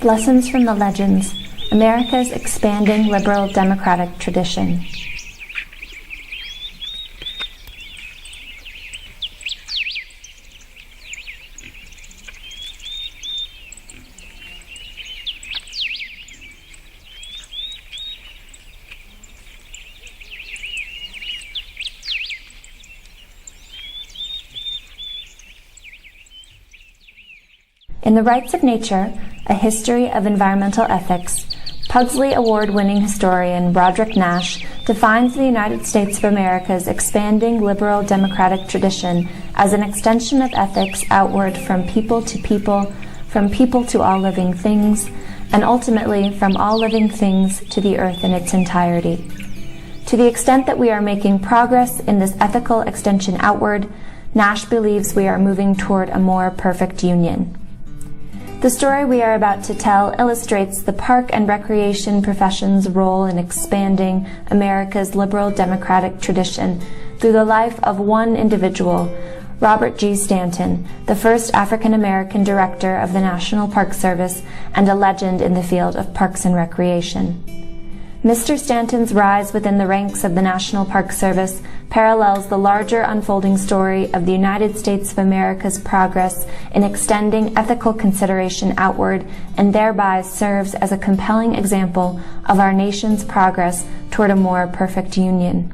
Lessons from the Legends, America's Expanding Liberal Democratic Tradition. In The Rights of Nature, A History of Environmental Ethics, Pugsley Award-winning historian Roderick Nash defines the United States of America's expanding liberal democratic tradition as an extension of ethics outward from people to all living things, and ultimately from all living things to the earth in its entirety. To the extent that we are making progress in this ethical extension outward, Nash believes we are moving toward a more perfect union. The story we are about to tell illustrates the park and recreation profession's role in expanding America's liberal democratic tradition through the life of one individual, Robert G. Stanton, the first African-American director of the National Park Service and a legend in the field of parks and recreation. Mr. Stanton's rise within the ranks of the National Park Service parallels the larger unfolding story of the United States of America's progress in extending ethical consideration outward, and thereby serves as a compelling example of our nation's progress toward a more perfect union.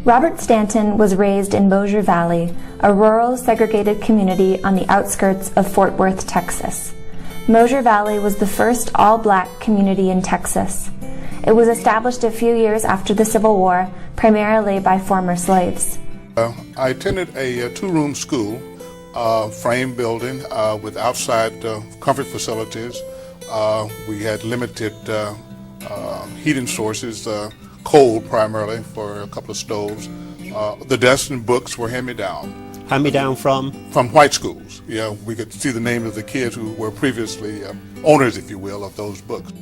Robert Stanton was raised in Bossier Valley, a rural segregated community on the outskirts of Fort Worth, Texas. Bossier Valley was the first all-black community in Texas. It was established a few years after the Civil War, primarily by former slaves. I attended a two-room school, frame building with outside comfort facilities. We had limited heating sources, coal primarily for a couple of stoves. The desks and books were hand-me-down. Hand-me-down from? From white schools. Yeah, we could see the names of the kids who were previously owners, if you will, of those books.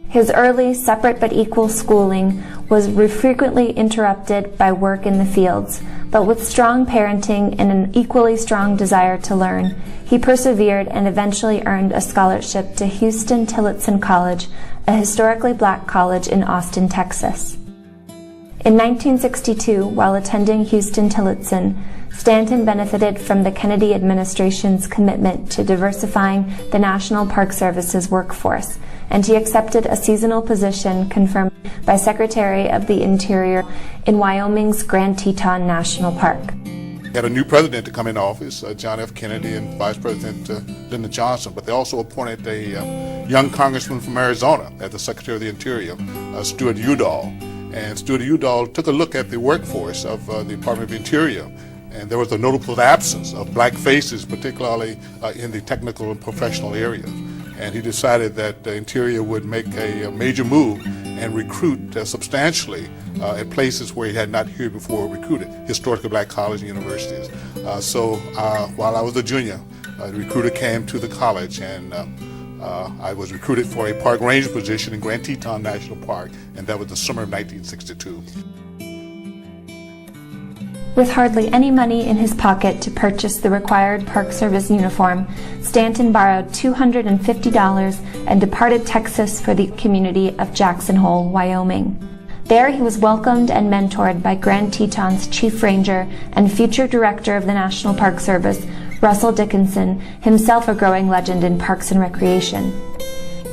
His early, separate but equal schooling was frequently interrupted by work in the fields, but with strong parenting and an equally strong desire to learn, he persevered and eventually earned a scholarship to Huston-Tillotson College, a historically black college in Austin, Texas. In 1962, while attending Huston-Tillotson, Stanton benefited from the Kennedy administration's commitment to diversifying the National Park Service's workforce, and he accepted a seasonal position confirmed by Secretary of the Interior in Wyoming's Grand Teton National Park. We had a new president to come in office, John F. Kennedy, and Vice President Lyndon Johnson, but they also appointed a young congressman from Arizona as the Secretary of the Interior, Stuart Udall. And Stuart Udall took a look at the workforce of the Department of Interior, and there was a notable absence of black faces, particularly in the technical and professional areas. And he decided that the Interior would make a major move and recruit substantially at places where he had not heretofore recruited, historically black colleges and universities. So while I was a junior, the recruiter came to the college, and I was recruited for a park ranger position in Grand Teton National Park, and that was the summer of 1962. With hardly any money in his pocket to purchase the required Park Service uniform, Stanton borrowed $250 and departed Texas for the community of Jackson Hole, Wyoming. There he was welcomed and mentored by Grand Teton's chief ranger and future director of the National Park Service, Russell Dickinson, himself a growing legend in parks and recreation.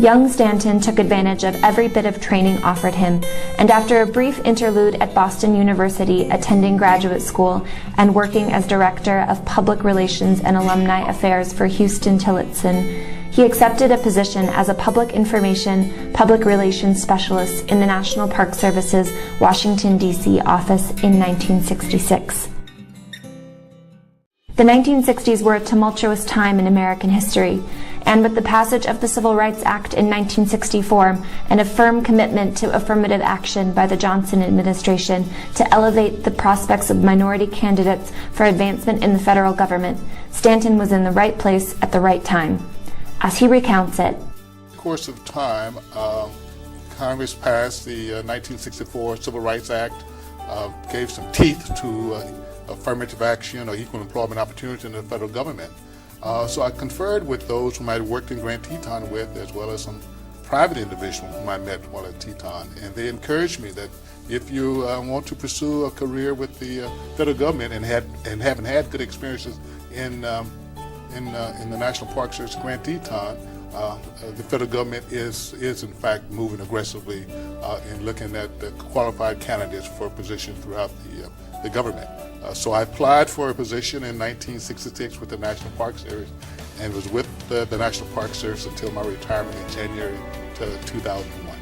Young Stanton took advantage of every bit of training offered him, and after a brief interlude at Boston University attending graduate school and working as Director of Public Relations and Alumni Affairs for Huston-Tillotson, he accepted a position as a public information, public relations specialist in the National Park Service's Washington, D.C. office in 1966. The 1960s were a tumultuous time in American history, and with the passage of the Civil Rights Act in 1964 and a firm commitment to affirmative action by the Johnson administration to elevate the prospects of minority candidates for advancement in the federal government, Stanton was in the right place at the right time. As he recounts it, In the course of time, Congress passed the 1964 Civil Rights Act, gave some teeth to affirmative action or equal employment opportunity in the federal government. So I conferred with those whom I had worked in Grand Teton with, as well as some private individuals whom I met while at Teton, and they encouraged me that if you want to pursue a career with the federal government and haven't had good experiences in the National Park Service Grand Teton, the federal government is in fact moving aggressively in looking at qualified candidates for positions throughout the government. So I applied for a position in 1966 with the National Park Service and was with the National Park Service until my retirement in January 2001.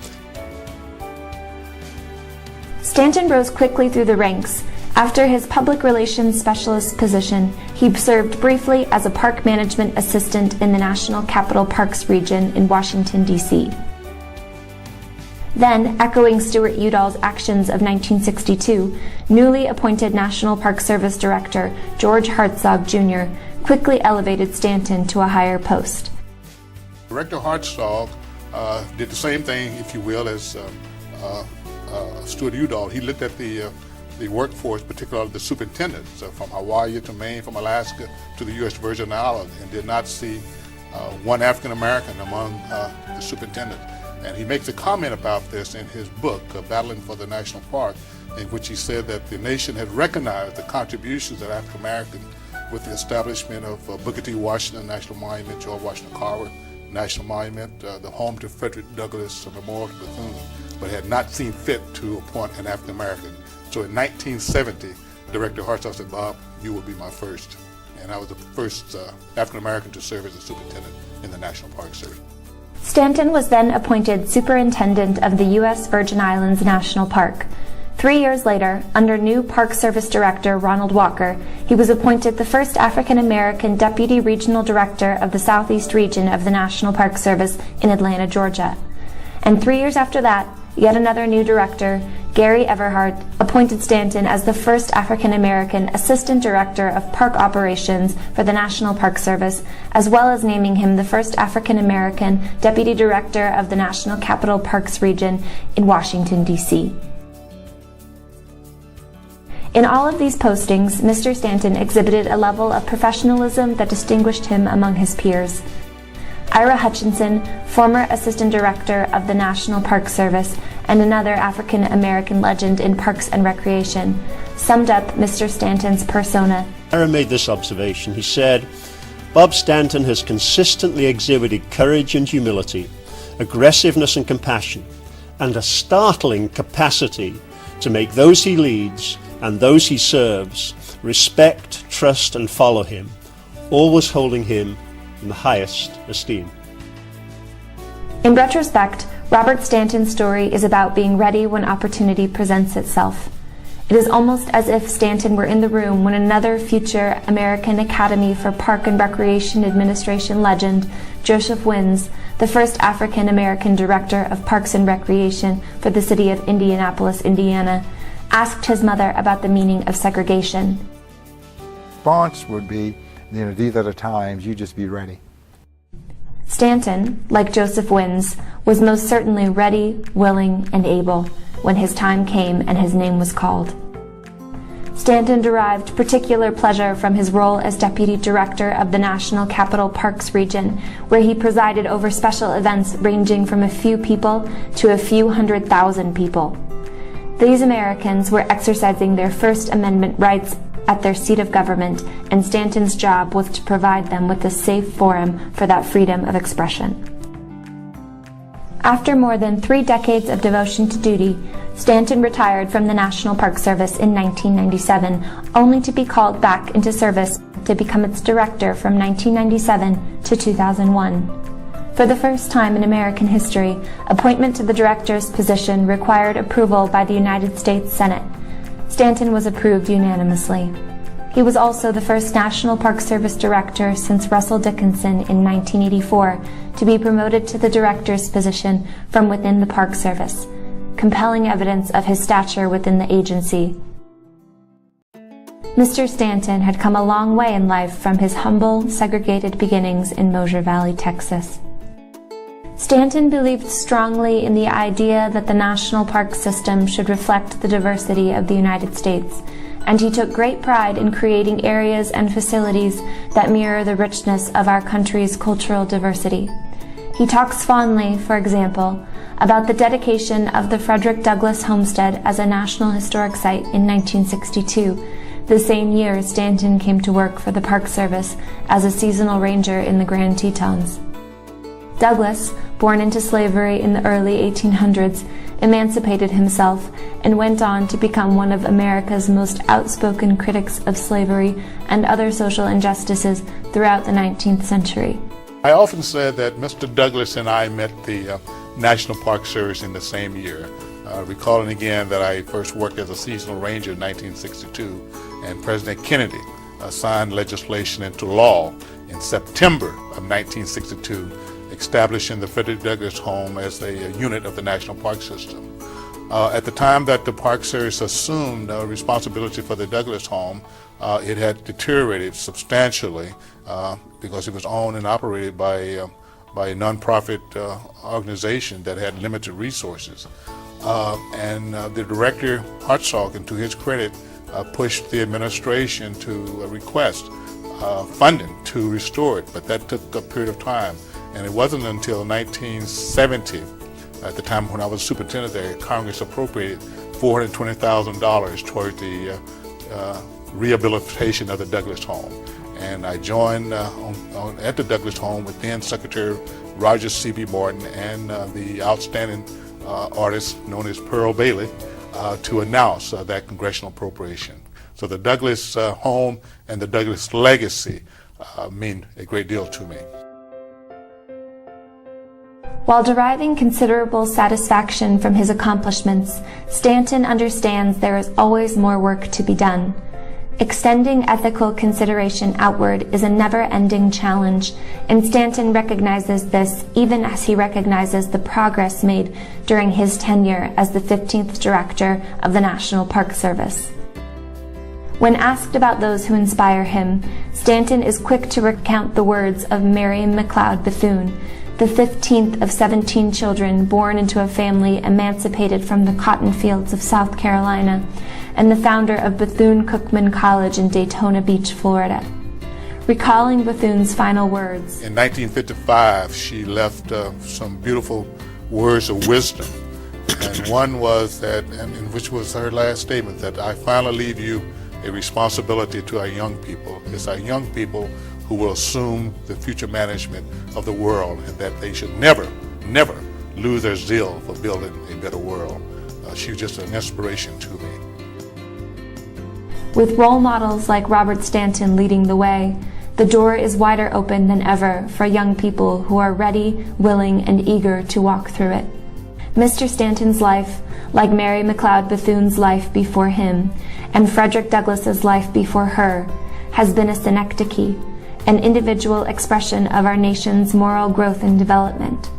Stanton rose quickly through the ranks. After his public relations specialist position, he served briefly as a park management assistant in the National Capital Parks region in Washington, D.C. Then, echoing Stuart Udall's actions of 1962, newly appointed National Park Service Director George Hartzog, Jr. quickly elevated Stanton to a higher post. Director Hartzog did the same thing, if you will, as Stuart Udall. He looked at the workforce, particularly the superintendents from Hawaii to Maine, from Alaska to the U.S. Virgin Islands, and did not see one African American among the superintendents. And he makes a comment about this in his book, Battling for the National Park, in which he said that the nation had recognized the contributions of African Americans with the establishment of Booker T. Washington National Monument, George Washington Carver National Monument, the home to Frederick Douglass Memorial to Bethune, but had not seen fit to appoint an African American. So in 1970, Director Hartzog said, "Bob, you will be my first." And I was the first African American to serve as a superintendent in the National Park Service. Stanton was then appointed superintendent of the U.S. Virgin Islands National Park. 3 years later, under new Park Service Director Ronald Walker, he was appointed the first African American Deputy Regional Director of the Southeast Region of the National Park Service in Atlanta, Georgia. And 3 years after that, yet another new director, Gary Everhart, appointed Stanton as the first African American Assistant Director of Park Operations for the National Park Service, as well as naming him the first African American Deputy Director of the National Capital Parks region in Washington, D.C. In all of these postings, Mr. Stanton exhibited a level of professionalism that distinguished him among his peers. Ira Hutchinson, former Assistant Director of the National Park Service and another African American legend in Parks and Recreation, summed up Mr. Stanton's persona. Ira made this observation. He said, "Bob Stanton has consistently exhibited courage and humility, aggressiveness and compassion, and a startling capacity to make those he leads and those he serves respect, trust, and follow him, always holding him in the highest esteem." In retrospect, Robert Stanton's story is about being ready when opportunity presents itself. It is almost as if Stanton were in the room when another future American Academy for Park and Recreation Administration legend, Joseph Wins, the first African American Director of Parks and Recreation for the city of Indianapolis, Indiana, asked his mother about the meaning of segregation. Response would be, these are the times, you just be ready. Stanton, like Joseph Wins, was most certainly ready, willing, and able when his time came and his name was called. Stanton derived particular pleasure from his role as Deputy Director of the National Capital Parks region, where he presided over special events ranging from a few people to a few 100,000 people. These Americans were exercising their First Amendment rights at their seat of government, and Stanton's job was to provide them with a safe forum for that freedom of expression. After more than 3 decades of devotion to duty, Stanton retired from the National Park Service in 1997, only to be called back into service to become its director from 1997 to 2001. For the first time in American history, appointment to the director's position required approval by the United States Senate. Stanton was approved unanimously. He was also the first National Park Service director since Russell Dickinson in 1984 to be promoted to the director's position from within the Park Service, compelling evidence of his stature within the agency. Mr. Stanton had come a long way in life from his humble, segregated beginnings in Mosher Valley, Texas. Stanton believed strongly in the idea that the national park system should reflect the diversity of the United States, and he took great pride in creating areas and facilities that mirror the richness of our country's cultural diversity. He talks fondly, for example, about the dedication of the Frederick Douglass Homestead as a National Historic Site in 1962, the same year Stanton came to work for the Park Service as a seasonal ranger in the Grand Tetons. Douglass, born into slavery in the early 1800s, emancipated himself and went on to become one of America's most outspoken critics of slavery and other social injustices throughout the 19th century. I often said that Mr. Douglass and I met the National Park Service in the same year. Recalling again that I first worked as a seasonal ranger in 1962, and President Kennedy signed legislation into law in September of 1962, establishing the Frederick Douglass Home as a unit of the National Park System. At the time that the Park Service assumed responsibility for the Douglass Home, it had deteriorated substantially because it was owned and operated by a nonprofit organization that had limited resources. And the director, Hartsock, to his credit, pushed the administration to request funding to restore it, but that took a period of time. And it wasn't until 1970, at the time when I was superintendent there, Congress appropriated $420,000 toward the rehabilitation of the Douglass Home. And I joined at the Douglass Home with then Secretary Roger C.B. Morton and the outstanding artist known as Pearl Bailey to announce that congressional appropriation. So the Douglass Home and the Douglass legacy mean a great deal to me. While deriving considerable satisfaction from his accomplishments, Stanton understands there is always more work to be done. Extending ethical consideration outward is a never-ending challenge, and Stanton recognizes this even as he recognizes the progress made during his tenure as the 15th Director of the National Park Service. When asked about those who inspire him, Stanton is quick to recount the words of Marion McLeod Bethune, the 15th of 17 children born into a family emancipated from the cotton fields of South Carolina, and the founder of Bethune-Cookman College in Daytona Beach, Florida. Recalling Bethune's final words, in 1955, she left some beautiful words of wisdom. And one was that, and which was her last statement, that I finally leave you a responsibility to our young people. It's our young people who will assume the future management of the world, and that they should never, never lose their zeal for building a better world. She was just an inspiration to me. With role models like Robert Stanton leading the way, the door is wider open than ever for young people who are ready, willing, and eager to walk through it. Mr. Stanton's life, like Mary McLeod Bethune's life before him, and Frederick Douglass's life before her, has been a synecdoche, an individual expression of our nation's moral growth and development.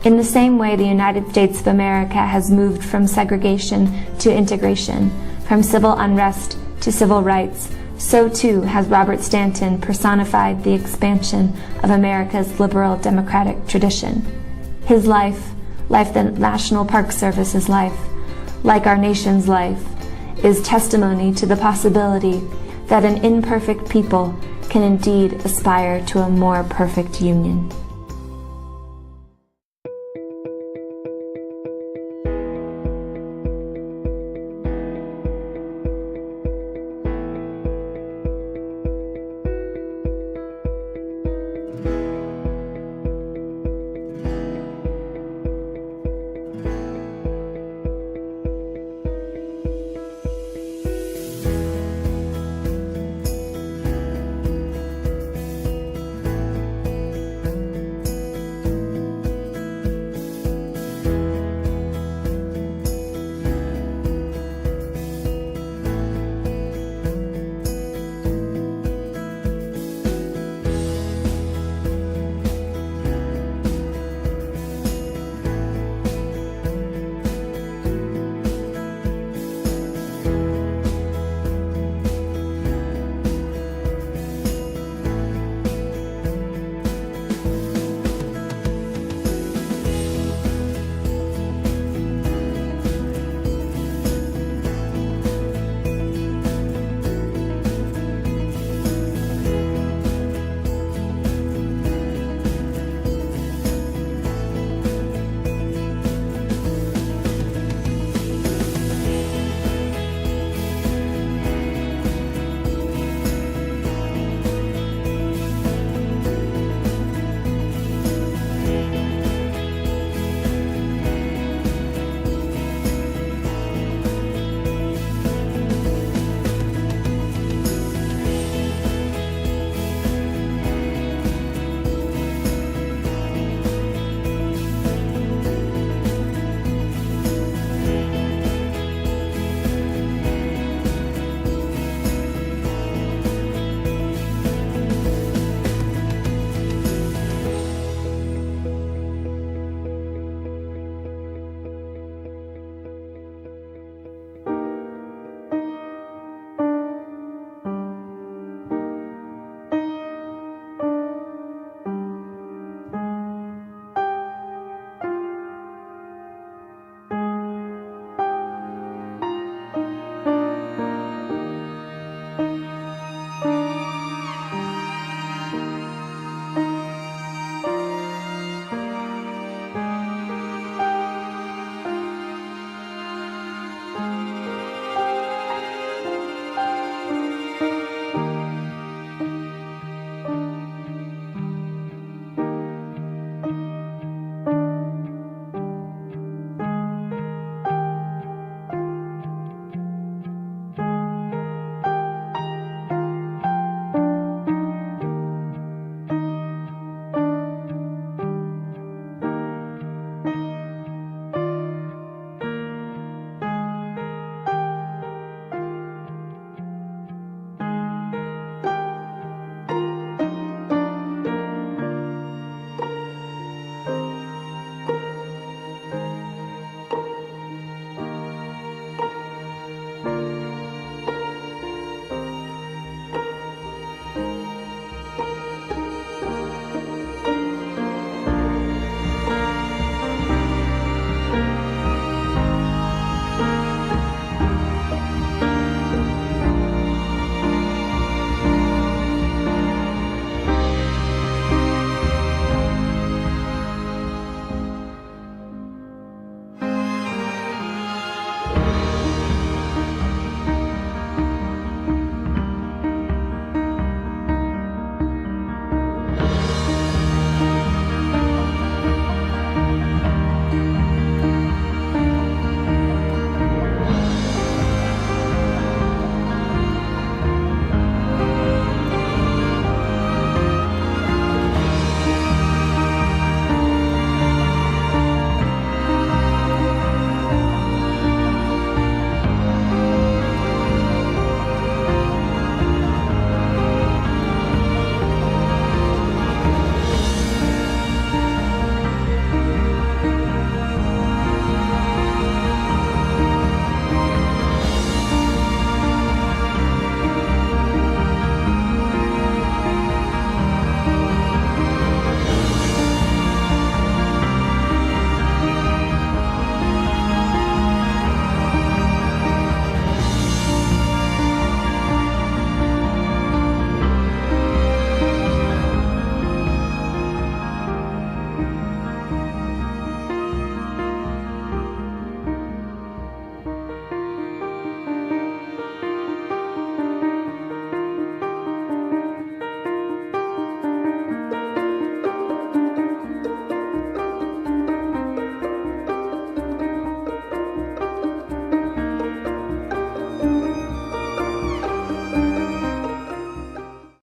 In the same way the United States of America has moved from segregation to integration, from civil unrest to civil rights, so too has Robert Stanton personified the expansion of America's liberal democratic tradition. His life the National Park Service's life, like our nation's life, is testimony to the possibility that an imperfect people can indeed aspire to a more perfect union.